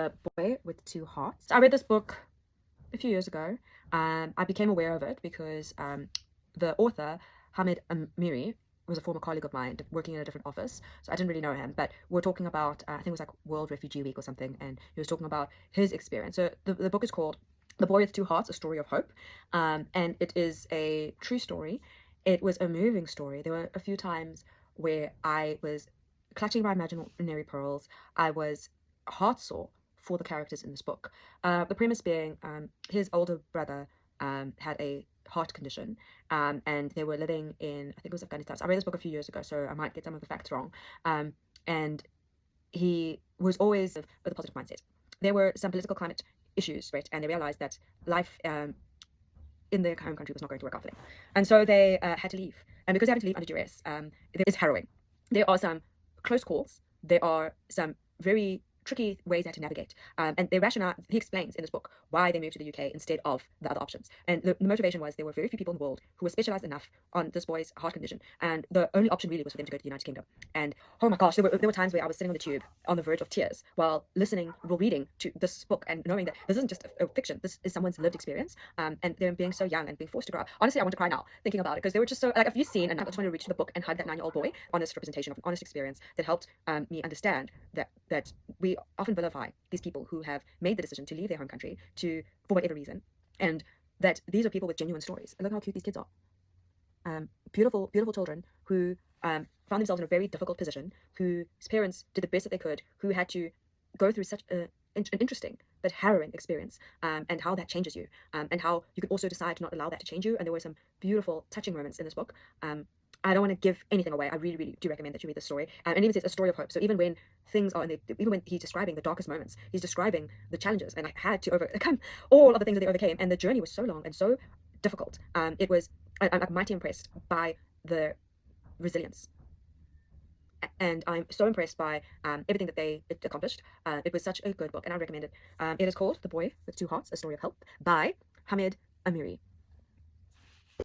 The Boy with Two Hearts. I read this book a few years ago. I became aware of it because the author, Hamid Amiri, was a former colleague of mine working in a different office. So I didn't really know him, but we're talking about, I think it was like World Refugee Week or something, and he was talking about his experience. So the book is called The Boy with Two Hearts, A Story of Hope. And it is a true story. It was a moving story. There were a few times where I was clutching my imaginary pearls. I was heartsore for the characters in this book. The premise being his older brother had a heart condition, and they were living in, I think it was Afghanistan. So I read this book a few years ago, so I might get some of the facts wrong. And he was always with a positive mindset. There were some political climate issues, right? And they realized that life in their home country was not going to work out for them. And so they had to leave. And because they had to leave under duress, it is harrowing. There are some close calls. There are some very tricky ways they had to navigate. And the rationale, he explains in this book why they moved to the UK instead of the other options. And the motivation was there were very few people in the world who were specialized enough on this boy's heart condition. And the only option really was for them to go to the United Kingdom. And oh my gosh, there were times where I was sitting on the tube on the verge of tears while reading to this book and knowing that this isn't just a fiction, this is someone's lived experience. And they're being so young and being forced to grow up. Honestly, I want to cry now thinking about it because they were just so, like, if you've seen, and I just want to reach to the book and hug that 9-year-old boy, honest representation of an honest experience that helped me understand that we often vilify these people who have made the decision to leave their home country for whatever reason, and that these are people with genuine stories. And look how cute these kids are. Beautiful, beautiful children who found themselves in a very difficult position, whose parents did the best that they could, who had to go through such an interesting but harrowing experience, and how that changes you, and how you can also decide to not allow that to change you. And there were some beautiful, touching moments in this book. I don't want to give anything away. I really, really do recommend that you read this story. And even says a story of hope. So even when things are, even when he's describing the darkest moments, he's describing the challenges, and I had to overcome all of the things that they overcame. And the journey was so long and so difficult. I'm mighty impressed by the resilience. And I'm so impressed by everything that they accomplished. It was such a good book, and I recommend it. It is called The Boy with Two Hearts, A Story of Hope by Hamid Amiri.